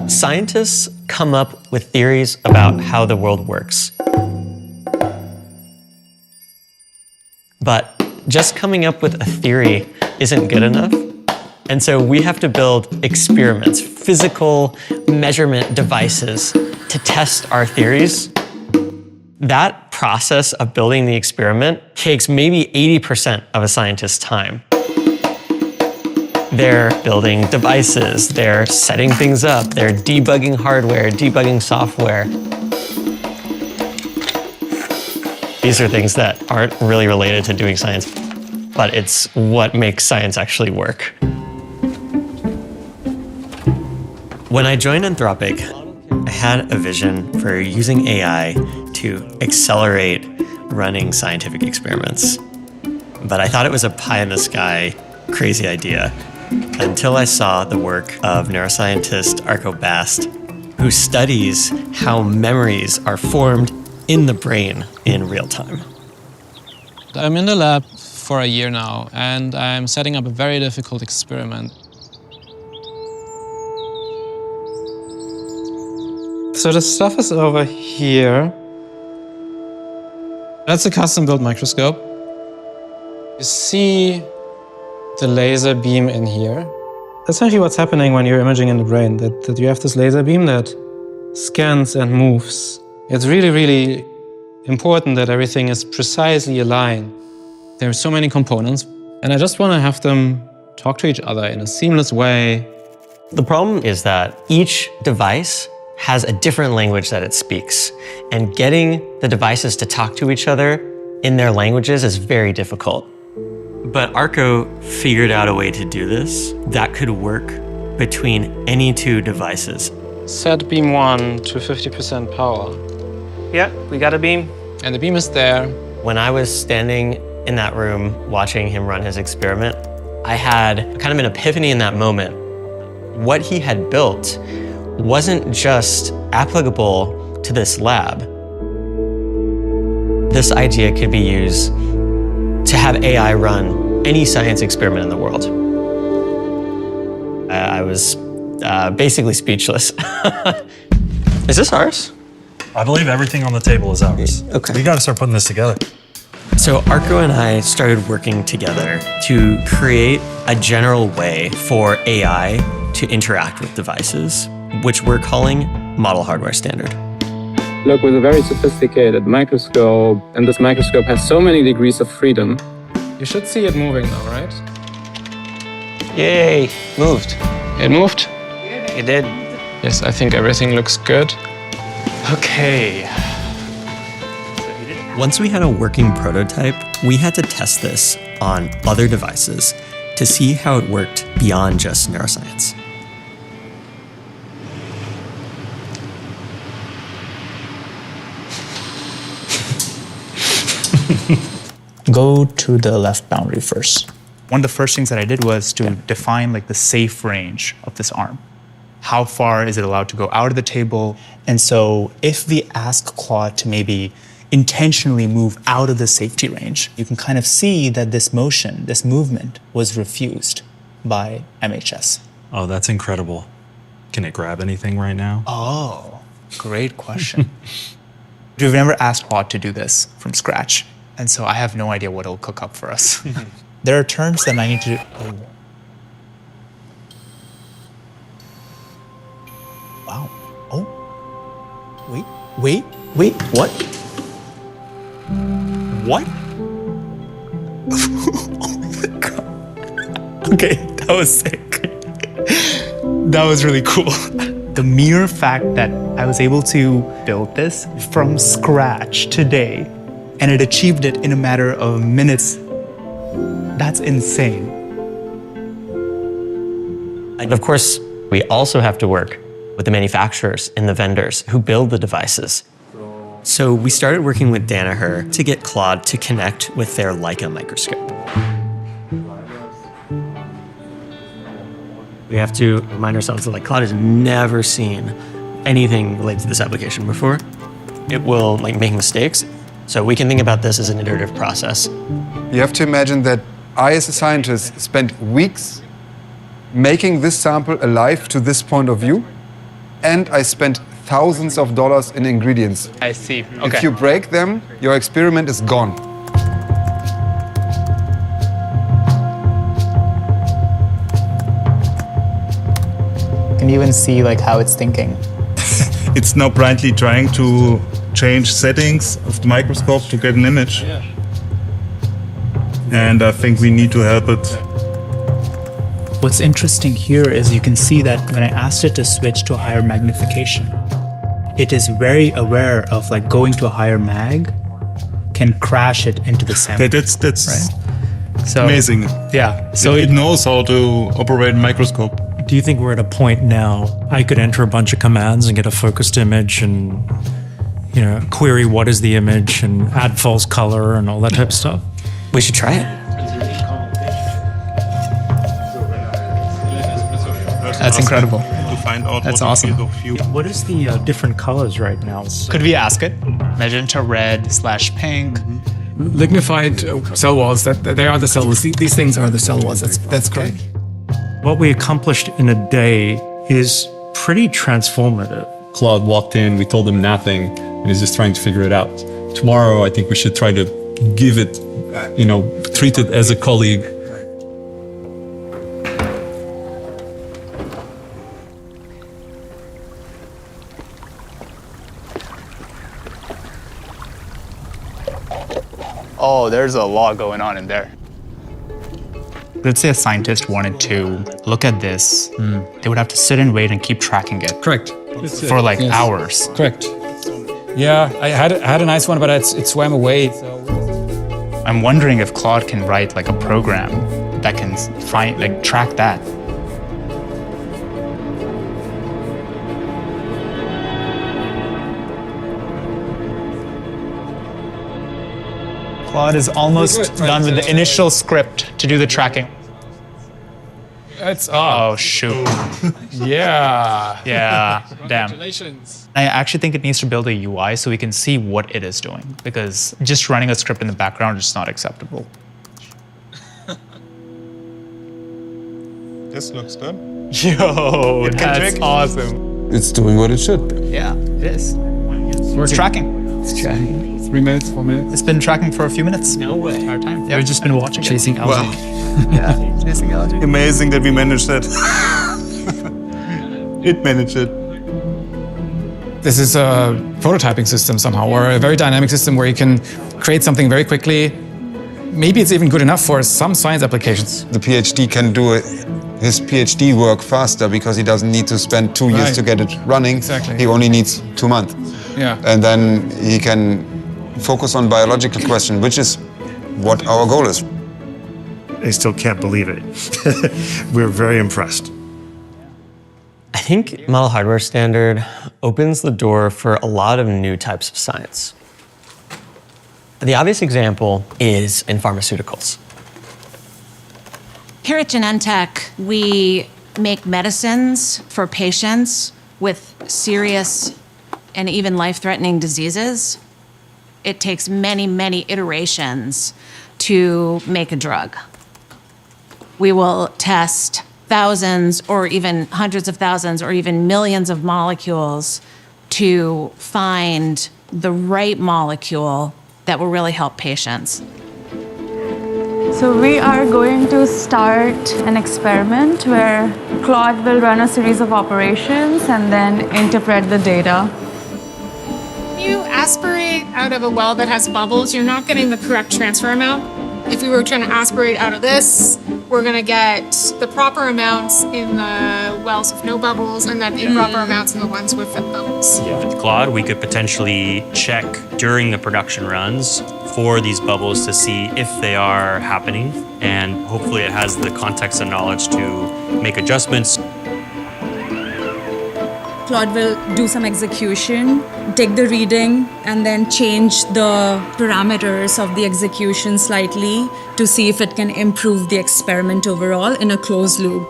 Scientists come up with theories about how the world works. But just coming up with a theory isn't good enough. And so we have to build experiments, physical measurement devices to test our theories. That process of building the experiment takes maybe 80% of a scientist's time. They're building devices, they're setting things up, they're debugging hardware, debugging software. These are things that aren't really related to doing science, but it's what makes science actually work. When I joined Anthropic, I had a vision for using AI to accelerate running scientific experiments. But I thought it was a pie-in-the-sky, crazy idea until I saw the work of neuroscientist Arko Bast, who studies how memories are formed in the brain in real time. I'm in the lab for a year now, and I'm setting up a very difficult experiment. So the stuff is over here. That's a custom-built microscope. You see the laser beam in here. That's actually what's happening when you're imaging in the brain, that you have this laser beam that scans and moves. It's really, really important that everything is precisely aligned. There are so many components, and I just want to have them talk to each other in a seamless way. The problem is that each device has a different language that it speaks, and getting the devices to talk to each other in their languages is very difficult. But Arko figured out a way to do this that could work between any two devices. Set beam 1 to 50% power. Yeah, we got a beam. And the beam is there. When I was standing in that room watching him run his experiment, I had kind of an epiphany in that moment. What he had built wasn't just applicable to this lab. This idea could be used to have AI run any science experiment in the world. I was basically speechless. Is this ours? I believe everything on the table is ours. Okay. We got to start putting this together. So Arko and I started working together to create a general way for AI to interact with devices, which we're calling Model Hardware Standard. Look, with a very sophisticated microscope, and this microscope has so many degrees of freedom. You should see it moving now, right? Yay, moved. It moved? It did. Yes, I think everything looks good. Okay. Once we had a working prototype, we had to test this on other devices to see how it worked beyond just neuroscience. Go to the left boundary first. One of the first things that I did was to define like the safe range of this arm. How far is it allowed to go out of the table? And so if we ask Claude to maybe intentionally move out of the safety range, you can kind of see that this motion, this movement was refused by MHS. Oh, that's incredible. Can it grab anything right now? Oh, great question. We've never asked Claude to do this from scratch. And so I have no idea what it'll cook up for us. There are terms that I need to... Oh. Wow. Oh. Wait. What? What? Oh my God. Okay, that was sick. That was really cool. The mere fact that I was able to build this from scratch today, and it achieved it in a matter of minutes, that's insane. And of course, we also have to work with the manufacturers and the vendors who build the devices. So we started working with Danaher to get Claude to connect with their Leica microscope. We have to remind ourselves that Claude has never seen anything related to this application before. It will make mistakes. So we can think about this as an iterative process. You have to imagine that I, as a scientist, spent weeks making this sample alive to this point of view. and I spent thousands of dollars in ingredients. I see. Okay. If you break them, your experiment is gone. You can even see like how it's thinking. It's now blindly trying to change settings of the microscope to get an image. And I think we need to help it. What's interesting here is you can see that when I asked it to switch to a higher magnification, it is very aware of like going to a higher mag can crash it into the sample. That's Right. So, amazing. Yeah. So it knows how to operate a microscope. Do you think we're at a point now I could enter a bunch of commands and get a focused image and, query what is the image and add false color and all that type of stuff? We should try it. That's incredible. To find out That's what awesome. field of view. What is the different colors right now? Could we ask it? Magenta red/pink. Lignified cell walls, that they are the cell walls. These things are the cell walls. That's correct. What we accomplished in a day is pretty transformative. Claude walked in, we told him nothing, and he's just trying to figure it out. Tomorrow, I think we should try to give it, treat it as a colleague. Oh, there's a lot going on in there. Let's say a scientist wanted to look at this. They would have to sit and wait and keep tracking it. Correct. For like hours. Correct. Yeah, I had a nice one, but it swam away. So. I'm wondering if Claude can write like a program that can track that. Claude is almost done with the initial script to do the tracking. It's Oh, shoot. Yeah. Yeah, damn. Congratulations. I actually think it needs to build a UI so we can see what it is doing, because just running a script in the background is not acceptable. This looks good. Yo, that's awesome. It's doing what it should do. Yeah, it is. It's tracking. It's trying. 3 minutes, 4 minutes. It's been tracking for a few minutes. No way. Our time. We've just been watching Chasing algae. Wow. Yeah, chasing algae. Amazing that we managed that. It managed it. This is a prototyping system somehow, or a very dynamic system where you can create something very quickly. Maybe it's even good enough for some science applications. The PhD can do his PhD work faster because he doesn't need to spend 2 years Right. to get it running. Exactly. He only needs 2 months. Yeah. And then he can focus on biological question, which is what our goal is. I still can't believe it. We're very impressed. I think model hardware standard opens the door for a lot of new types of science. The obvious example is in pharmaceuticals. Here at Genentech, we make medicines for patients with serious and even life-threatening diseases. It takes many, many iterations to make a drug. We will test thousands or even hundreds of thousands or even millions of molecules to find the right molecule that will really help patients. So we are going to start an experiment where Claude will run a series of operations and then interpret the data. When you aspirate out of a well that has bubbles, you're not getting the correct transfer amount. If we were trying to aspirate out of this, we're going to get the proper amounts in the wells with no bubbles and then improper amounts in the ones with bubbles. With Claude, we could potentially check during the production runs for these bubbles to see if they are happening, and hopefully it has the context and knowledge to make adjustments. Claude will do some execution, take the reading, and then change the parameters of the execution slightly to see if it can improve the experiment overall in a closed loop.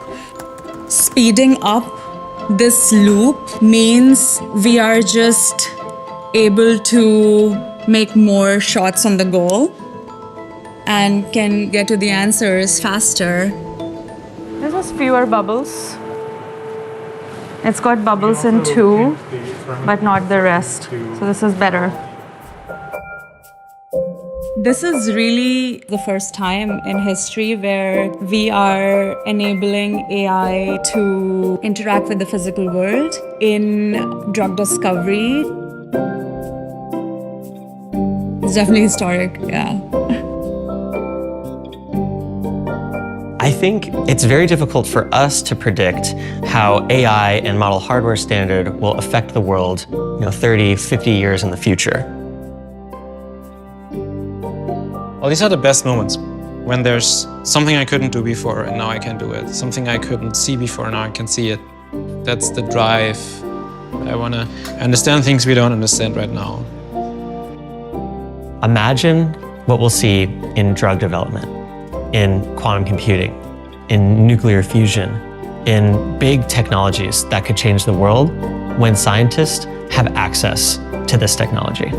Speeding up this loop means we are just able to make more shots on the goal and can get to the answers faster. This has fewer bubbles. It's got bubbles in 2, but not the rest. So this is better. This is really the first time in history where we are enabling AI to interact with the physical world in drug discovery. It's definitely historic, yeah. I think it's very difficult for us to predict how AI and model hardware standard will affect the world, 30, 50 years in the future. Well, these are the best moments when there's something I couldn't do before and now I can do it. Something I couldn't see before, now I can see it. That's the drive. I want to understand things we don't understand right now. Imagine what we'll see in drug development, in quantum computing, in nuclear fusion, in big technologies that could change the world when scientists have access to this technology.